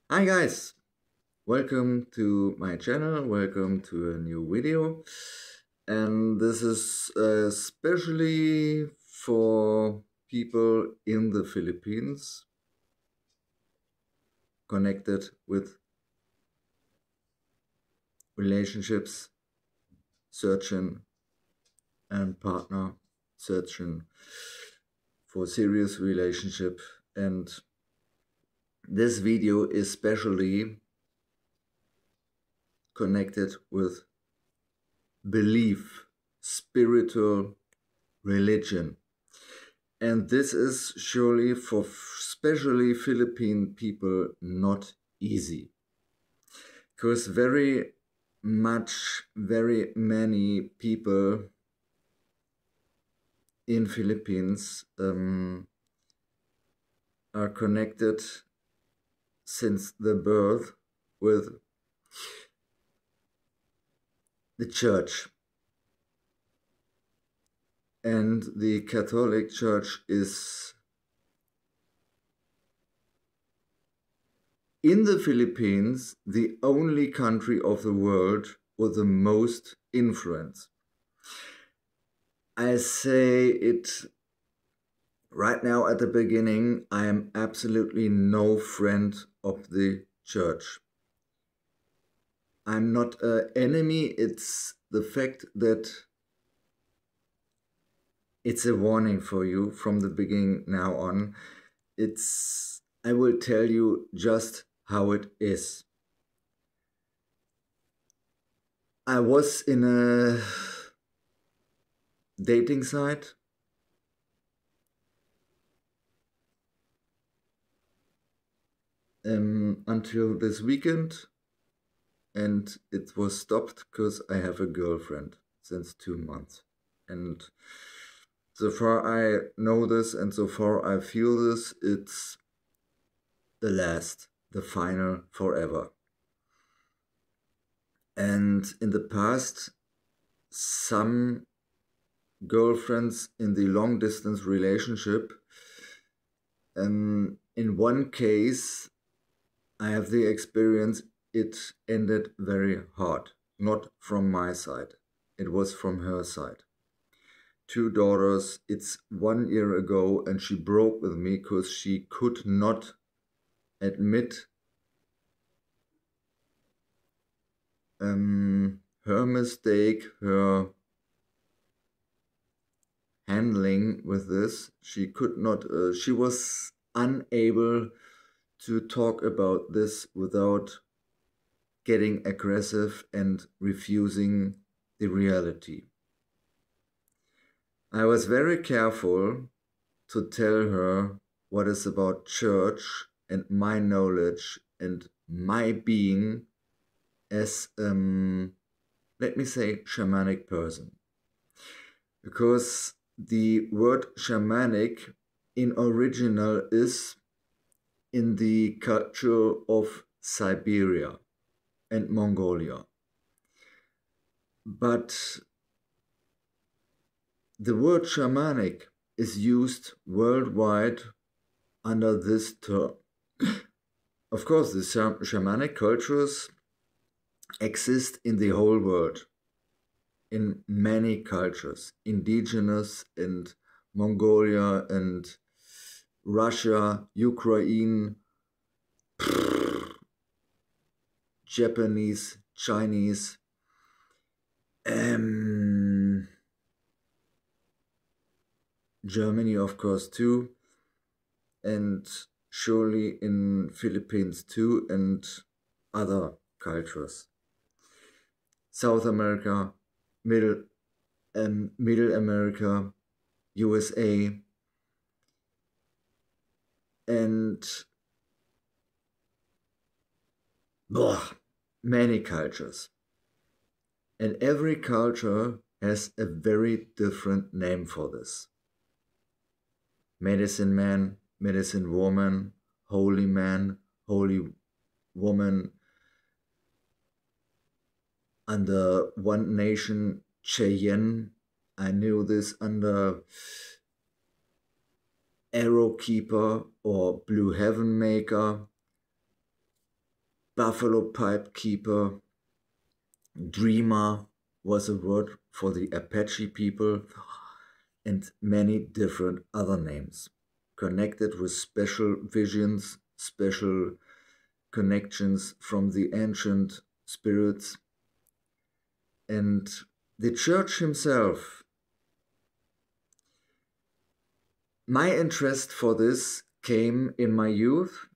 Hi guys, welcome to my channel, welcome to a new video. And this is especially for people in the Philippines connected with relationships, searching and partner, searching for serious relationship. And this video is especially connected with belief, spiritual religion. And this is surely for especially Philippine people not easy. Because very many people in Philippines are connected since the birth with the church. And the Catholic Church is in the Philippines the only country of the world with the most influence. I say it right now at the beginning, I am absolutely no friend of the church. I'm not an enemy, it's the fact that it's a warning for you from the beginning now on. I will tell you just how it is. I was in a dating site until this weekend, and it was stopped because I have a girlfriend since 2 months. And so far I know this and so far I feel this, it's the last, the final, forever. And in the past, some girlfriends in the long distance relationship, in one case, I have the experience it ended very hard. Not from my side, it was from her side. 2 daughters, it's 1 year ago, and she broke with me because she could not admit her mistake, her handling with this. She could not, she was unable to talk about this without getting aggressive and refusing the reality. I was very careful to tell her what is about church and my knowledge and my being as, let me say, shamanic person. Because the word shamanic in original is in the culture of Siberia and Mongolia. But the word shamanic is used worldwide under this term. Of course, the shamanic cultures exist in the whole world, in many cultures, indigenous and Mongolia and Russia, Ukraine, Japanese, Chinese, Germany, of course, too, and surely in Philippines too, and other cultures. South America, Middle America, USA, and many cultures. And every culture has a very different name for this. Medicine man, medicine woman, holy man, holy woman. Under one nation, Cheyenne, I knew this under Arrow Keeper or Blue Heaven Maker. buffalo pipe keeper, dreamer was a word for the Apache people, and many different other names connected with special visions, special connections from the ancient spirits. And the church himself, my interest for this came in my youth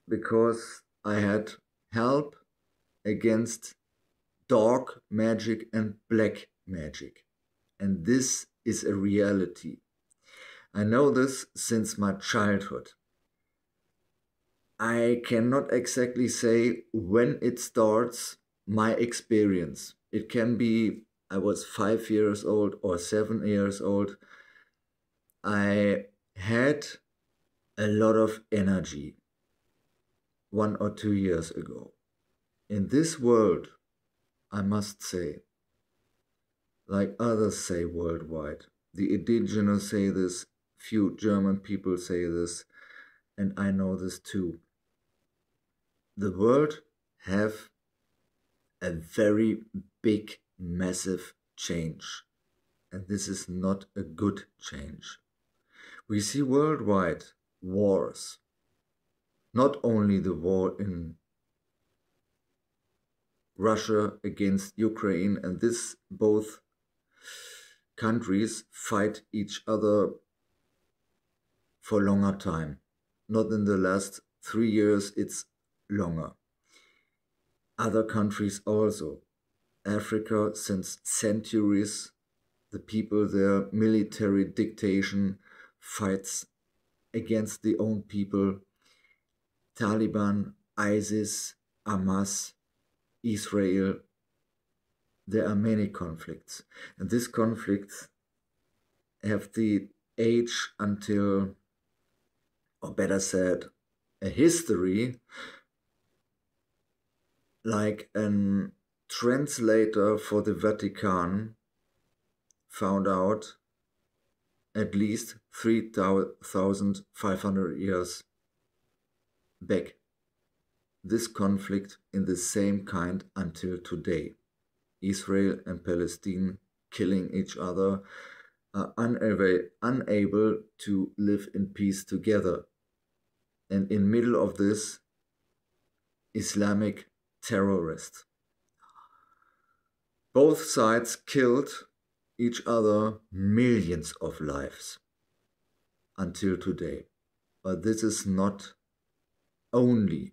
because I had help against dark magic and black magic. And this is a reality. I know this since my childhood. I cannot exactly say when it starts, my experience. It can be I was 5 years old or 7 years old. I had a lot of energy 1 or 2 years ago. In this world, I must say, like others say worldwide, the indigenous say this, few German people say this, and I know this too. The world have a very big, massive change, and this is not a good change. We see worldwide wars, not only the war in Russia against Ukraine, and this both countries fight each other for longer time. Not in the last 3 years, it's longer. Other countries also. Africa, since centuries, the people there, military dictation, fights against the own people. Taliban, ISIS, Hamas, Israel. There are many conflicts. And these conflicts have the age until, or better said, a history like an translator for the Vatican found out at least 3,500 years back. This conflict in the same kind until today. Israel and Palestine killing each other, are unable to live in peace together. And in middle of this, Islamic terrorists. Both sides killed each other millions of lives until today. But this is not the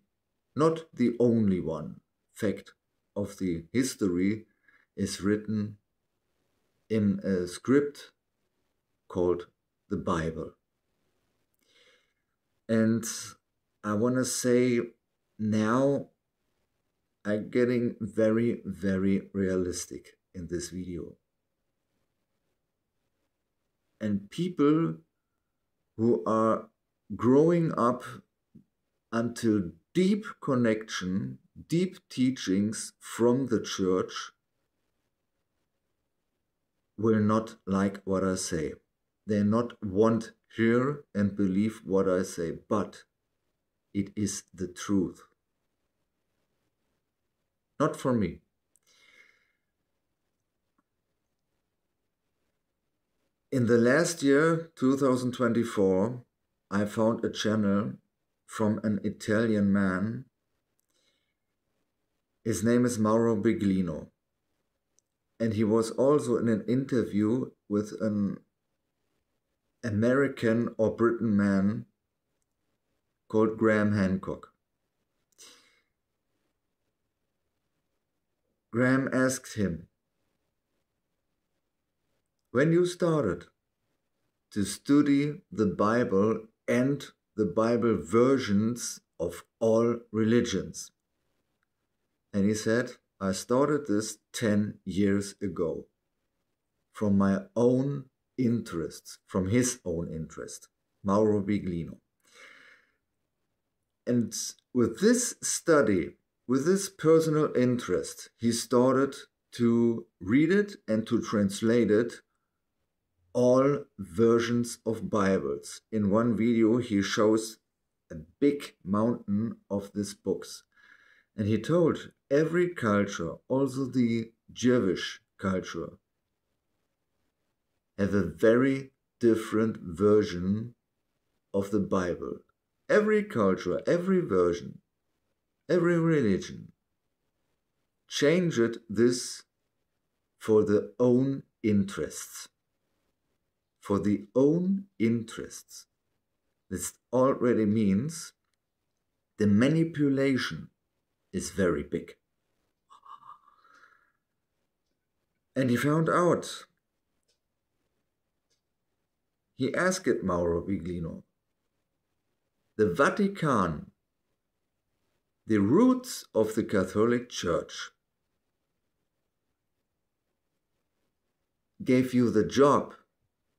only one. Fact of the history is written in a script called the Bible. And I want to say now I'm getting very, very realistic in this video. And people who are growing up until deep connection, deep teachings from the church will not like what I say. They not want hear and believe what I say, but it is the truth. Not for me. In the last year, 2024, I found a channel from an Italian man. His name is Mauro Biglino. And he was also in an interview with an American or Britain man called Graham Hancock. Graham asked him, when you started to study the Bible and the Bible versions of all religions, and he said, I started this 10 years ago from my own interests, from his own interest, Mauro Biglino. And with this study, with this personal interest, he started to read it and to translate it, all versions of Bibles. In one video, he shows a big mountain of these books. And he told every culture, also the Jewish culture, have a very different version of the Bible. Every culture, every version, every religion changed this for their own interests. For the own interests. This already means the manipulation is very big. And he found out. He asked Mauro Biglino, the Vatican, the roots of the Catholic Church, gave you the job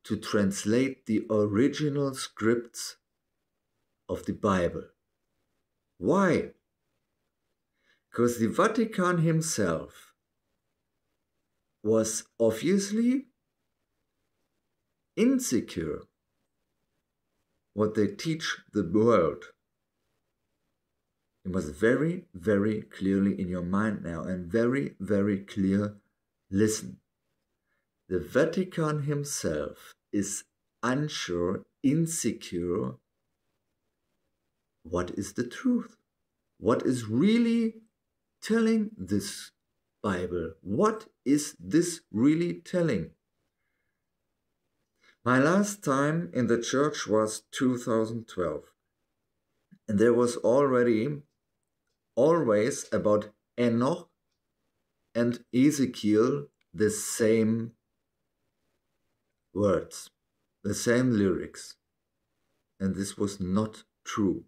to translate the original scripts of the Bible. Why? Because the Vatican himself was obviously insecure what they teach the world. It was very, very clearly in your mind now, and very, very clear. Listen, the Vatican himself is unsure, insecure. What is the truth? What is really telling this Bible? What is this really telling? My last time in the church was 2012. And there was already always about Enoch and Ezekiel the same words, the same lyrics. And this was not true.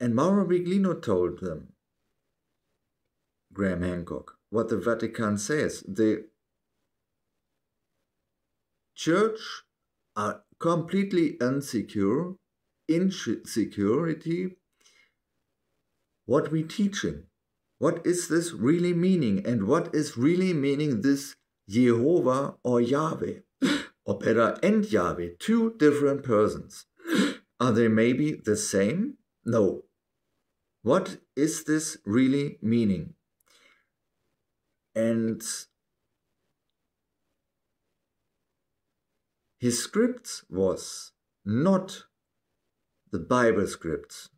And Mauro Biglino told them, Graham Hancock, what the Vatican says. The church are completely insecure, insecurity. What we teaching? What is this really meaning? And what is really meaning this Jehovah or Yahweh? Or better, and Yahweh, two different persons. Are they maybe the same? No. What is this really meaning? And his script was not the Bible scripts.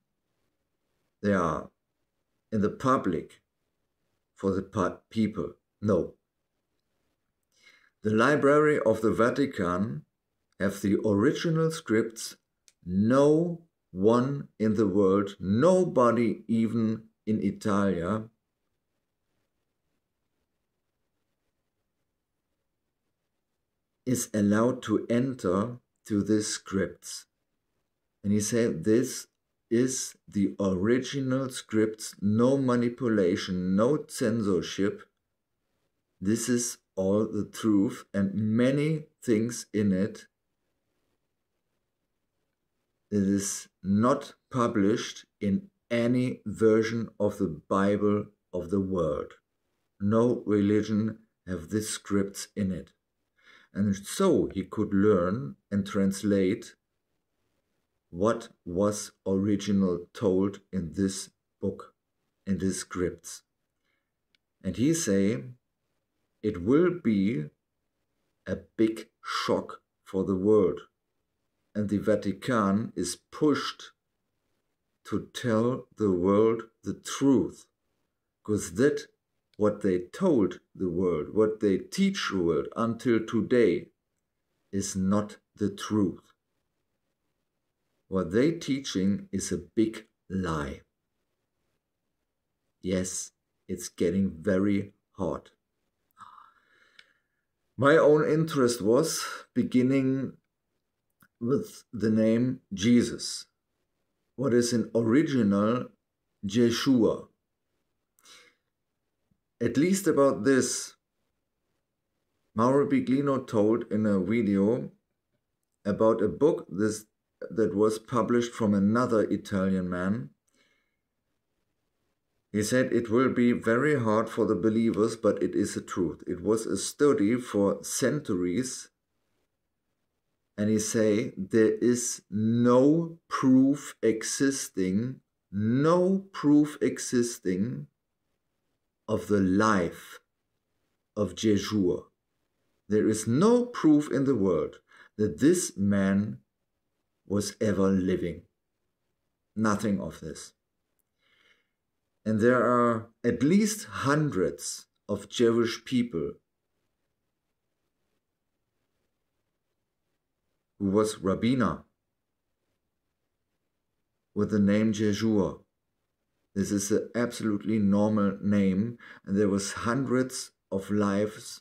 They are in the public for the people. No. The Library of the Vatican have the original scripts. No one in the world, nobody even in Italia, is allowed to enter to these scripts. And he said, this is the original scripts, no manipulation, no censorship. This is all the truth, and many things in it. It is not published in any version of the Bible of the world. No religion have these scripts in it. And so he could learn and translate what was original told in this book, in these scripts. And he say, it will be a big shock for the world. And the Vatican is pushed to tell the world the truth. Because that, what they told the world, what they teach the world until today, is not the truth. What they teaching is a big lie. Yes, it's getting very hard. My own interest was beginning with the name Jesus. What is in original Jesuah? At least about this, Mauro Biglino told in a video about a book that was published from another Italian man. He said it will be very hard for the believers, but it is the truth. It was a study for centuries And he say there is no proof existing of the life of Jesuah. There is no proof in the world that this man was ever living. Nothing of this. And there are at least hundreds of Jewish people who was rabbiner with the name Jesuah. This is an absolutely normal name, and there was hundreds of lives,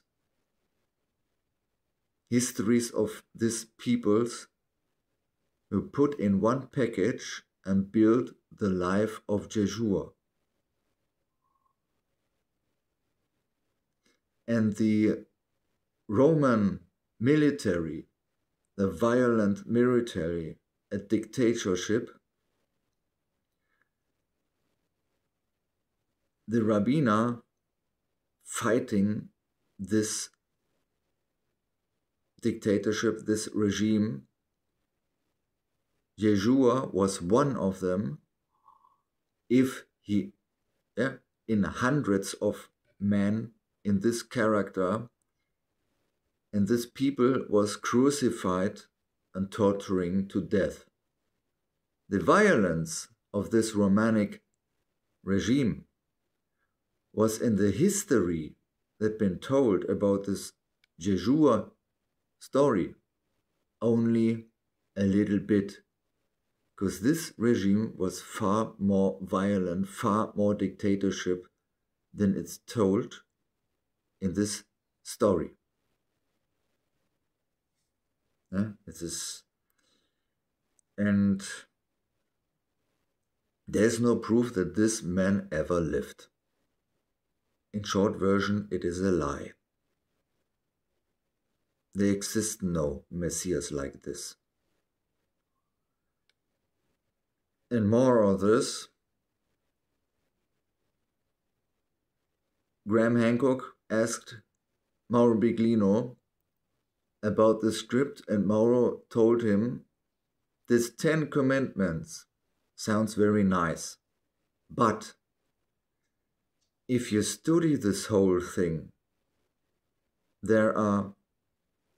histories of these peoples who put in one package and built the life of Jesuah. And the Roman military, the violent military, a dictatorship, the rabbiner fighting this dictatorship, this regime, Jesuah was one of them. If he, in hundreds of men in this character, and this people was crucified and torturing to death. The violence of this Romanic regime was in the history that been told about this Jesuah story only a little bit, because this regime was far more violent, far more dictatorship than it's told in this story. It is, and there's no proof that this man ever lived. In short version, it is a lie. There exists no Messias like this. And more of this, Graham Hancock asked Mauro Biglino about the script, and Mauro told him, this 10 Commandments sounds very nice, but if you study this whole thing, there are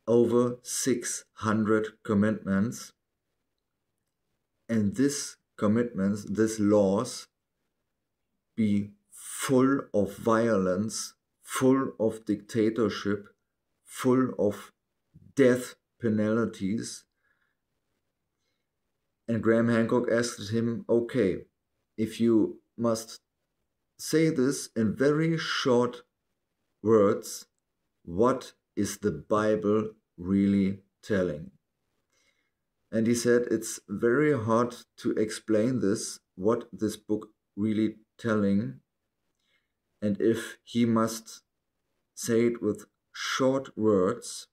over 600 commandments, and these commitments, these laws, be full of violence, full of dictatorship, full of death penalties. And Graham Hancock asked him, okay, if you must say this in very short words, what is the Bible really telling? And he said, it's very hard to explain this, what this book really telling. And if he must say it with short words,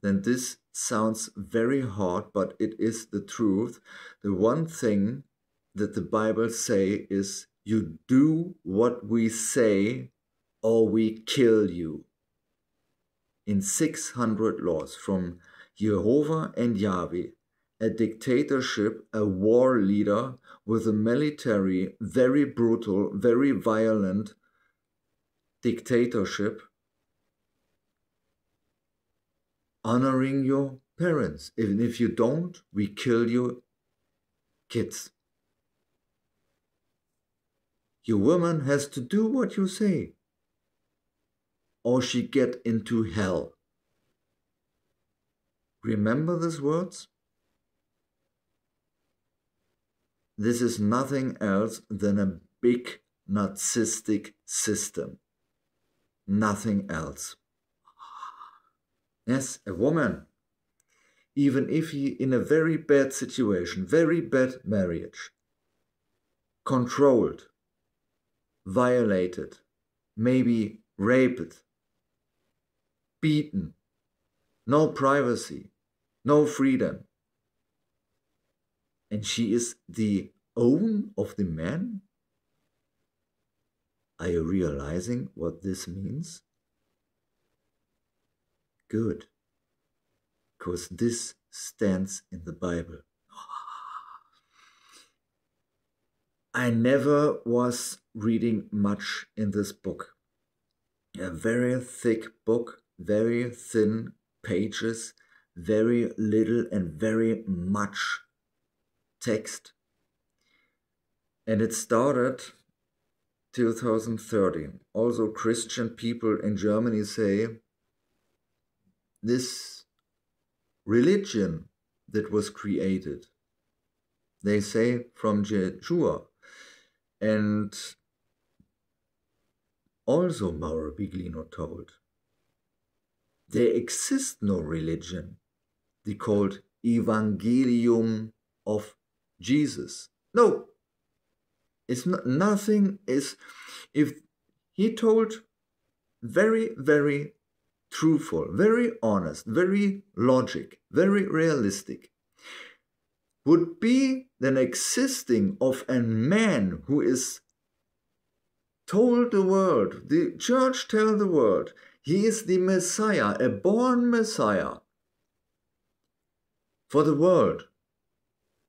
then this sounds very hard, but it is the truth. The one thing that the Bible say is, you do what we say or we kill you. In 600 laws from Jehovah and Yahweh, a dictatorship, a war leader with a military, very brutal, very violent dictatorship, honoring your parents. Even if you don't, we kill your kids. Your woman has to do what you say, or she get into hell. Remember these words? This is nothing else than a big narcissistic system. Nothing else. Yes, a woman, even if he in a very bad situation, very bad marriage, controlled, violated, maybe raped, beaten, no privacy, no freedom, and she is the own of the man? Are you realizing what this means? Good. because this stands in the Bible. I never was reading much in this book. A very thick book, very thin pages, very little and very much text. And it started 2013. Also, Christian people in Germany say this religion that was created, they say from Jesuah. And also Mauro Biglino told, there exists no religion, they called Evangelium of Jesus. No, it's not, nothing is, if he told very, very truthful, very honest, very logic, very realistic, would be then existing of a man who is told the world, the church tell the world, he is the Messiah, a born Messiah for the world.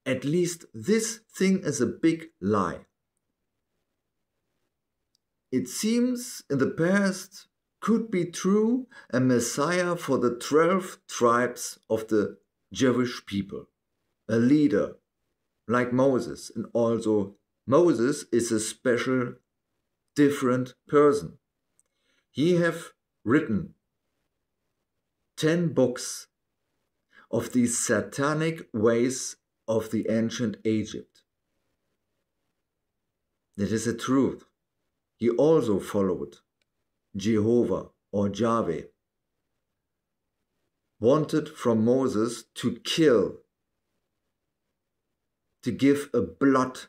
At least this thing is a big lie. It seems in the past could be true, a Messiah for the 12 tribes of the Jewish people, a leader like Moses. And also Moses is a special, different person. He have written 10 books of these satanic ways of the ancient Egypt. That is the truth. He also followed Jehovah or Yahweh, wanted from Moses to kill, to give a blood.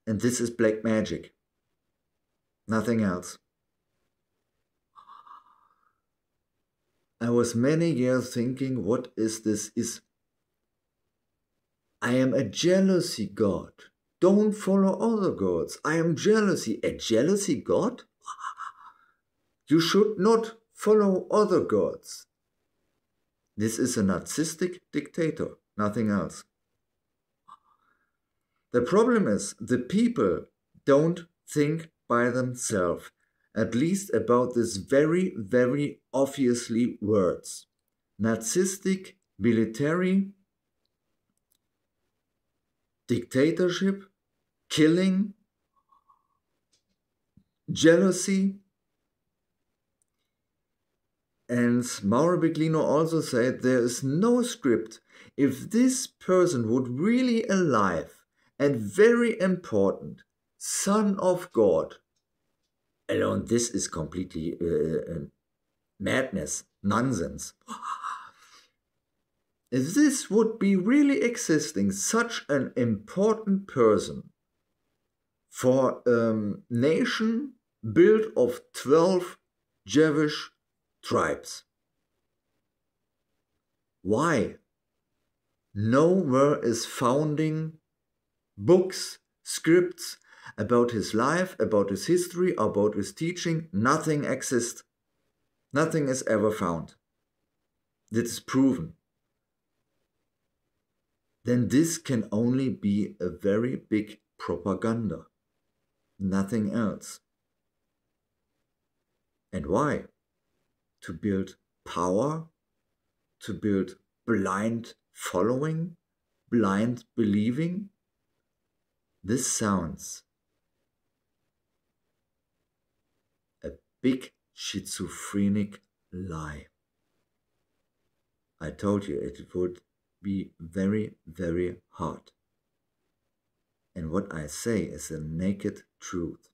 And this is black magic, nothing else. I was many years thinking, what is this? I am a jealousy God. Don't follow other gods. I am jealousy. A jealousy God? You should not follow other gods. This is a narcissistic dictator, nothing else. The problem is the people don't think by themselves, at least about these very, very obviously words. Narcissistic, military, dictatorship, killing, jealousy. And Mauro Biglino also said there is no script. If this person would really alive and very important, Son of God, alone this is completely madness, nonsense. If this would be really existing, such an important person for a nation built of 12 Jewish tribes. Why? Nowhere is founding books, scripts about his life, about his history, about his teaching. Nothing exists. Nothing is ever found. This is proven. Then this can only be a very big propaganda. Nothing else. And why? To build power, to build blind following, blind believing. This sounds a big schizophrenic lie. I told you it would be very, very hard. And what I say is the naked truth.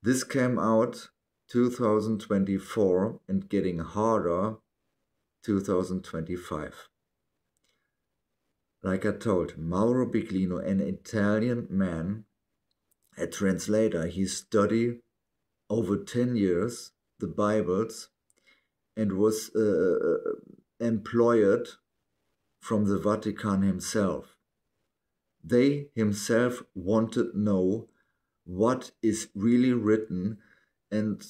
This came out 2024 and getting harder 2025. Like I told, Mauro Biglino, an Italian man, a translator, he studied over 10 years the Bibles and was employed from the Vatican himself. They himself wanted to know what is really written, and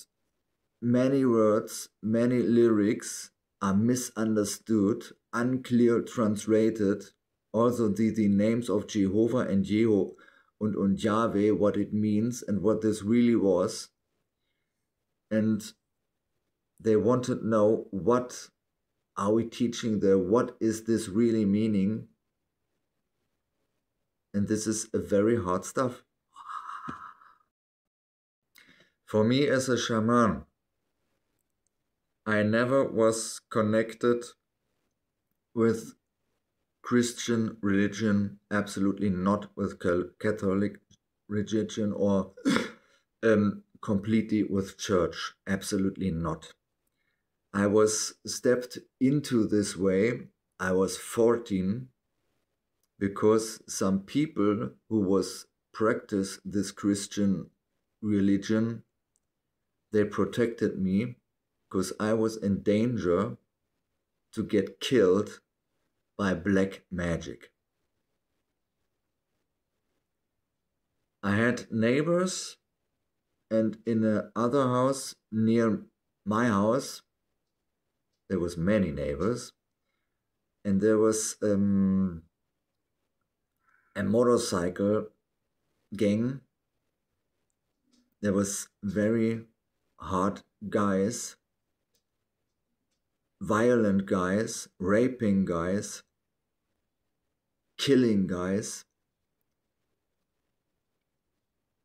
many words, many lyrics are misunderstood, unclear translated. Also the names of Jehovah and Jeho and Yahweh, what it means and what this really was. And they wanted to know, what are we teaching there? What is this really meaning? And this is a very hard stuff. For me as a shaman, I never was connected with Christian religion, absolutely not with Catholic religion, or completely with church, absolutely not. I was stepped into this way. I was 14 because some people who was practice this Christian religion, they protected me because I was in danger to get killed by black magic. I had neighbors, and in another house near my house, there was many neighbors, and there was a motorcycle gang. There was very hard guys, violent guys, raping guys, killing guys.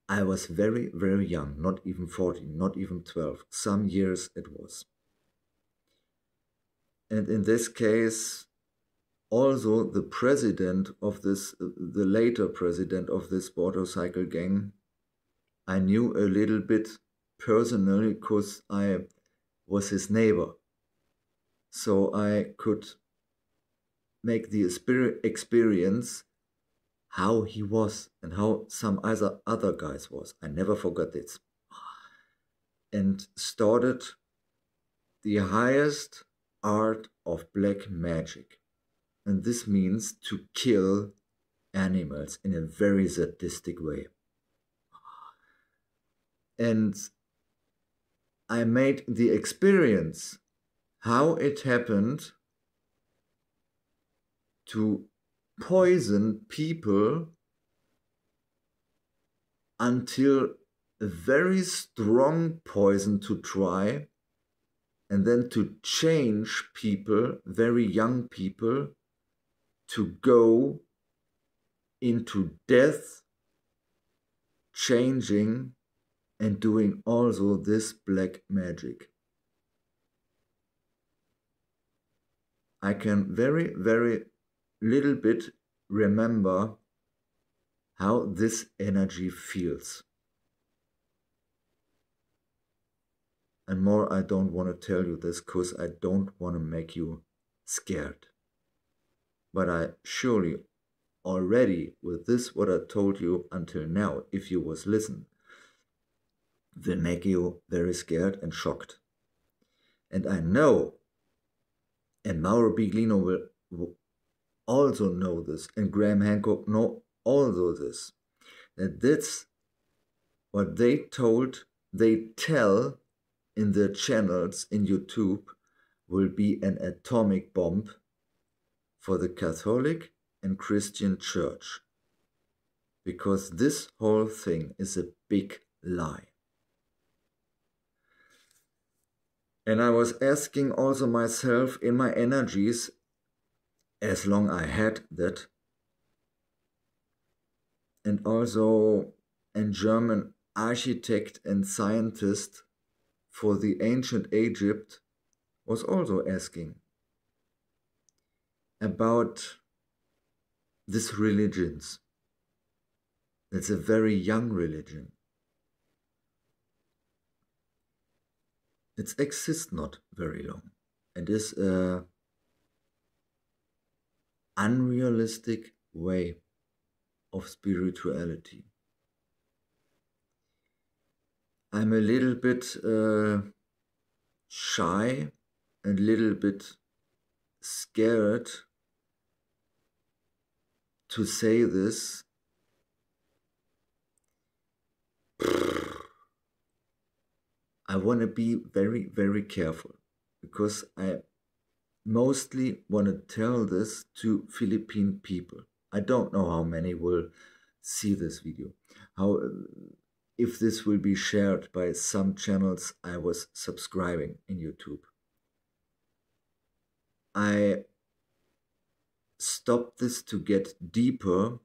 I was very, very young, not even 14, not even 12. Some years it was. And in this case, also the president of this, the later president of this motorcycle gang, I knew a little bit personally because I was his neighbor. So I could make the experience how he was and how some other guys was. I never forgot this. And started the highest art of black magic. And this means to kill animals in a very sadistic way. And I made the experience how it happened to poison people until a very strong poison to try, and then to change people, very young people, to go into death, changing and doing also this black magic. I can very, very little bit remember how this energy feels. And more, I don't want to tell you this because I don't want to make you scared. But I surely already, with this what I told you until now, if you was listen, will make you very scared and shocked. And I know, and Mauro Biglino will also know this, and Graham Hancock know also this, that that's what they tell in their channels in YouTube will be an atomic bomb for the Catholic and Christian Church. Because this whole thing is a big lie. And I was asking also myself in my energies, as long I had that, and also a German architect and scientist for the ancient Egypt was also asking about these religions. It's a very young religion. It exists not very long and is an unrealistic way of spirituality. I'm a little bit shy and a little bit scared to say this. I want to be very, very careful because I mostly want to tell this to Philippine people. I don't know how many will see this video, how if this will be shared by some channels I was subscribing in YouTube. I stopped this to get deeper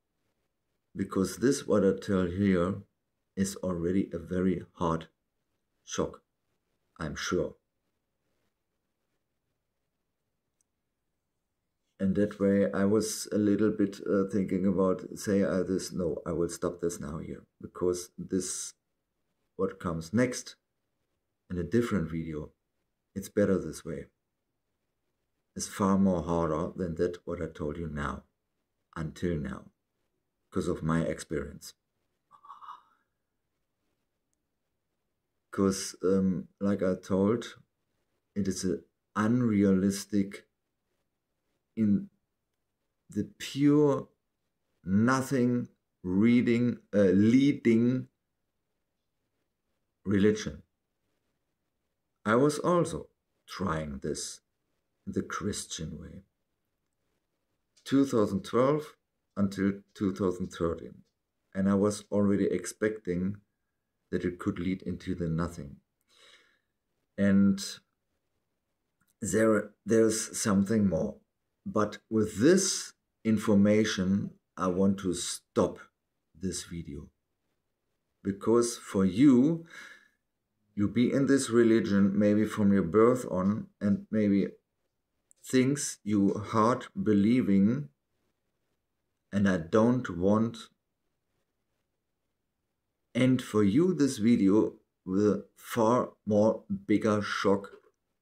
because this, what I tell here, is already a very hard shock, I'm sure. And that way I was a little bit thinking about, say this, no, I will stop this now here, because this, what comes next in a different video, it's better this way. It's far more harder than that what I told you now, until now, because of my experience. Because, like I told, it is an unrealistic, in the pure nothing leading religion. I was also trying this the Christian way. 2012 until 2013. And I was already expecting that it could lead into the nothing. And there's something more. But with this information, I want to stop this video. Because for you, you be in this religion maybe from your birth on, and maybe things you heart believing, and I don't want end for you this video with a far more bigger shock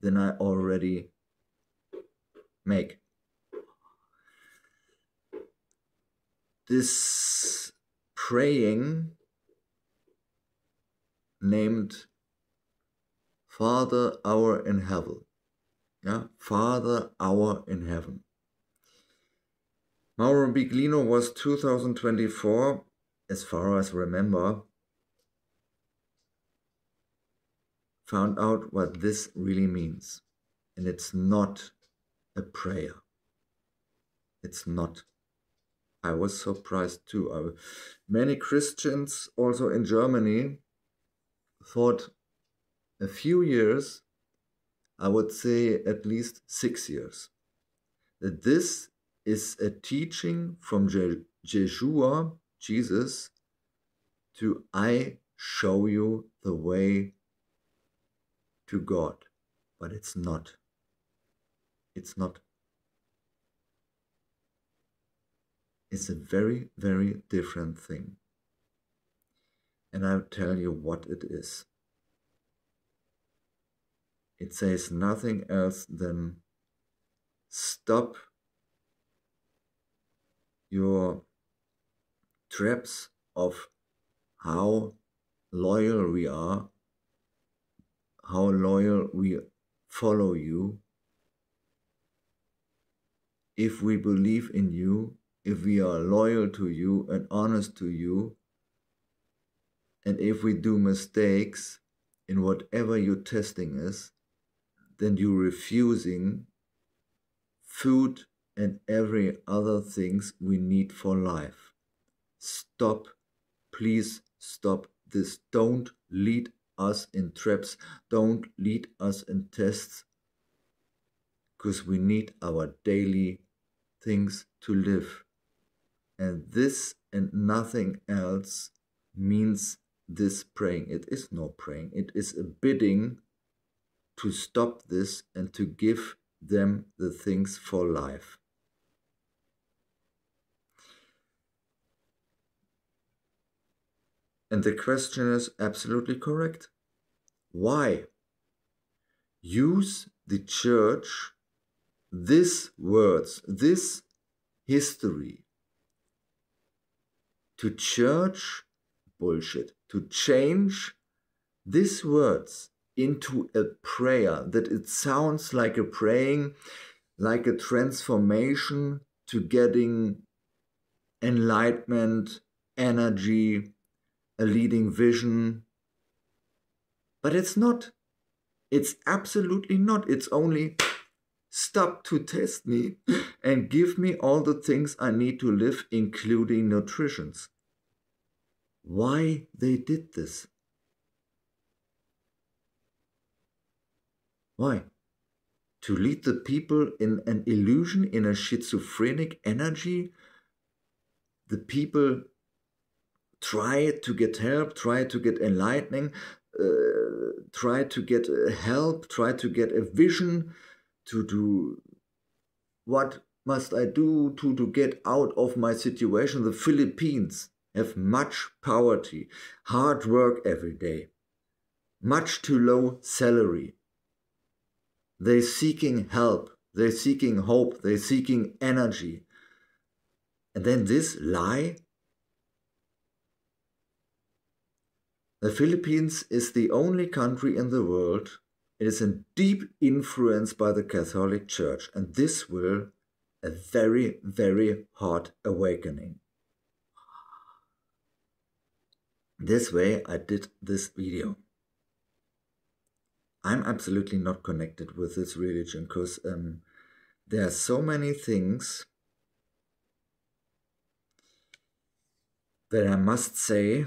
than I already make. This praying named Father our in heaven. Yeah, Father our in heaven. Mauro Biglino was 2024, as far as I remember, found out what this really means. And it's not a prayer. It's not. I was surprised too. Many Christians also in Germany thought a few years, I would say at least 6 years, that this is a teaching from Jesuah, Jesus, to I show you the way to God. But it's not. It's not. It's a very, very different thing. And I'll tell you what it is. It says nothing else than stop your traps of how loyal we are, how loyal we follow you. If we believe in you, if we are loyal to you and honest to you, and if we do mistakes in whatever your testing is, then you're refusing food and every other things we need for life. Stop, please stop this. Don't lead us in traps. Don't lead us in tests, because we need our daily things to live. And this and nothing else means this praying. It is no praying. It is a bidding to stop this and to give them the things for life. And the question is absolutely correct. Why use the church these words, this history, to church bullshit, to change these words into a prayer, that it sounds like a praying, like a transformation to getting enlightenment, energy, a leading vision. But it's not. It's absolutely not. It's only Stop to test me and give me all the things I need to live, including nutrition. Why they did this? Why? To lead the people in an illusion, in a schizophrenic energy? The people try to get help, try to get enlightening, try to get help, try to get a vision, to do what must I do to get out of my situation. The Philippines have much poverty, hard work every day, much too low salary. They're seeking help, they're seeking hope, they're seeking energy. And then this lie? The Philippines is the only country in the world. It is in deep influence by the Catholic Church, and this will a very, very hard awakening. This way I did this video. I'm absolutely not connected with this religion because there are so many things that I must say,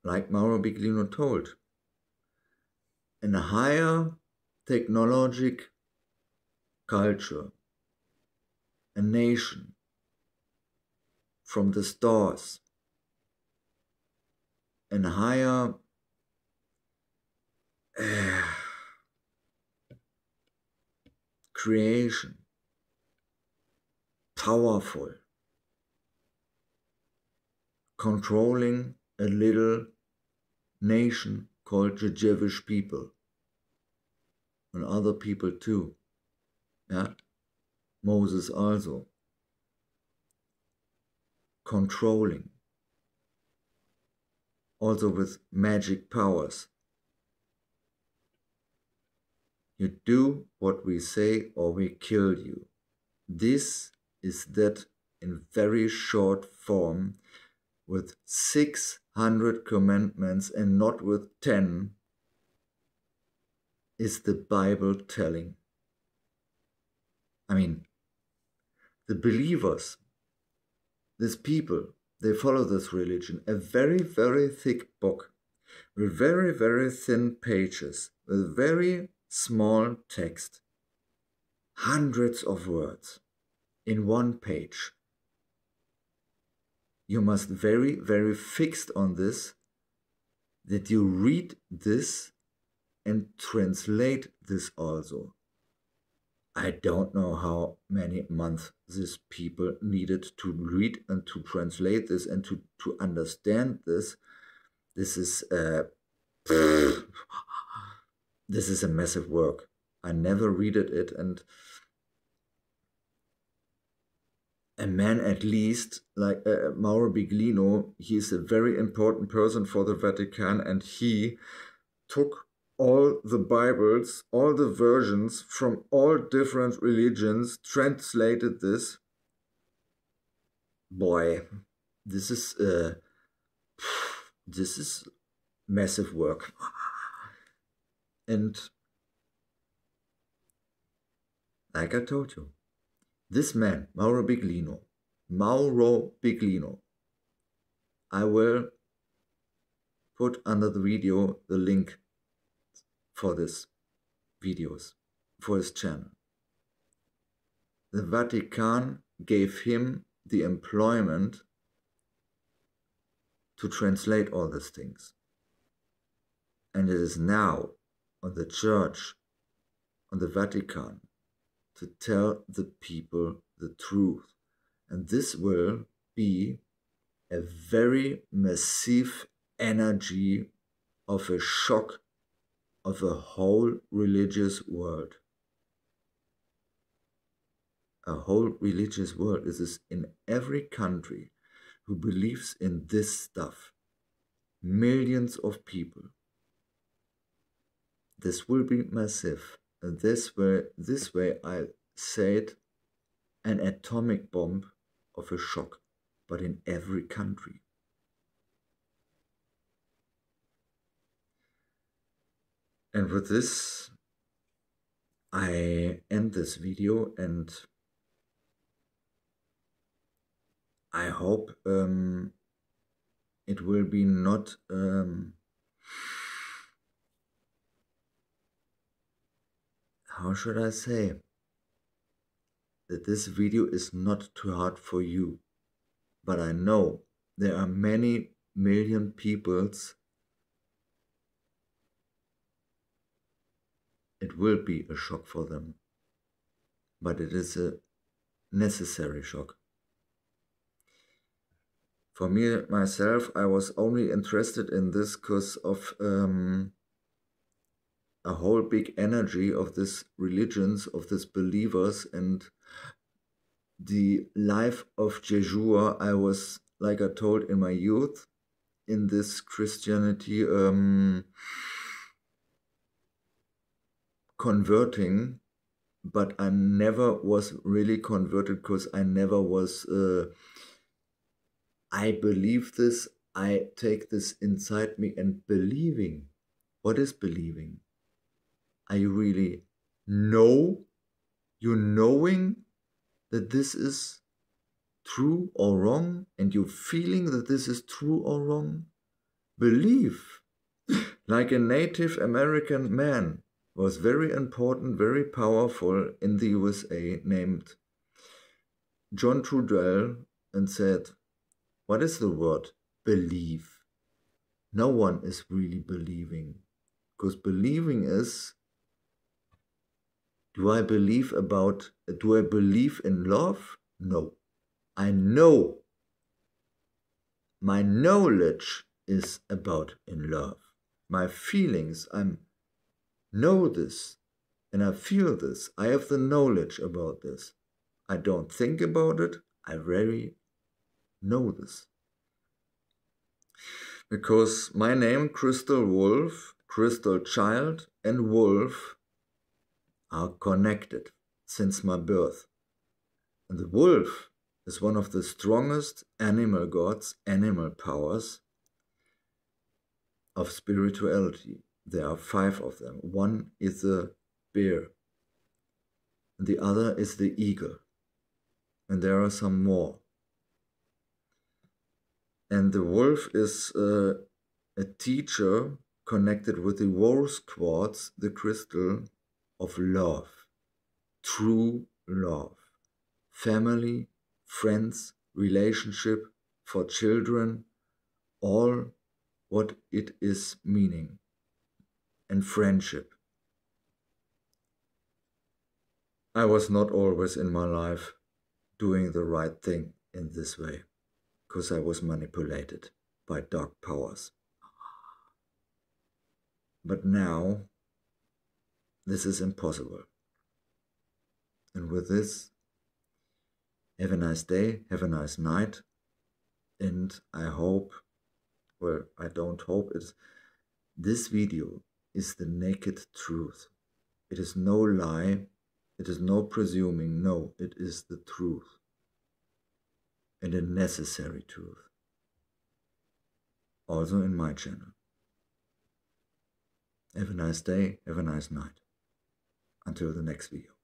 like Mauro Biglino told, in a higher technologic culture, a nation, from the stars, and higher creation, powerful, controlling a little nation called the Jewish people, and other people too. Yeah, Moses also controlling, also with magic powers. You do what we say or we kill you. This is that in very short form, with 600 commandments and not with 10, is the Bible telling. I mean, the believers, these people, they follow this religion, a very, very thick book, with very, very thin pages, with very small text, hundreds of words in one page. You must very, very fixed on this, that you read this and translate this also. I don't know how many months these people needed to read and to translate this and to understand this. This is this is a massive work. I never read it, and a man at least like Mauro Biglino, he is a very important person for the Vatican, and he took all the Bibles, all the versions from all different religions, translated this. Boy, this is massive work. And like I told you, this man, Mauro Biglino, I will put under the video the link for this videos, for his channel. The Vatican gave him the employment to translate all these things. And it is now on the Church, on the Vatican, to tell the people the truth. And this will be a very massive energy of a shock of a whole religious world. A whole religious world. This is in every country who believes in this stuff. Millions of people. This will be massive. And this way I said, an atomic bomb of a shock, but in every country. And with this, I end this video, and I hope it will be not how should I say, that this video is not too hard for you, but I know there are many million peoples it will be a shock for them, but it is a necessary shock. For me, myself, I was only interested in this because of a whole big energy of this religions, of these believers, and the life of Jesuah. I was, like I told, in my youth, in this Christianity converting, but I never was really converted because I never was, I believe this, I take this inside me, and believing. What is believing? Are you really know? You knowing that this is true or wrong, and you feeling that this is true or wrong? Belief, like a Native American man, was very important, very powerful in the USA, named John Trudell, and said, what is the word believe? No one is really believing, because believing is, do I believe in love? No. I know. My knowledge is about in love. My feelings, I know this, and I feel this. I have the knowledge about this. I don't think about it. I really know this. Because my name, Crystal Wolf, Crystal Child, and Wolf are connected since my birth. And the wolf is one of the strongest animal gods, animal powers of spirituality. There are 5 of them. One is the bear, and the other is the eagle, and there are some more. And the wolf is a teacher connected with the rose quartz, the crystal of love, true love, family, friends, relationship, for children, all what it is meaning, and friendship. I was not always in my life doing the right thing in this way, because I was manipulated by dark powers. But now, this is impossible. And with this, have a nice day, have a nice night, and I hope, well, I don't hope it, this video is the naked truth. It is no lie, it is no presuming, no, it is the truth, and a necessary truth. Also in my channel. Have a nice day, have a nice night. Until the next video.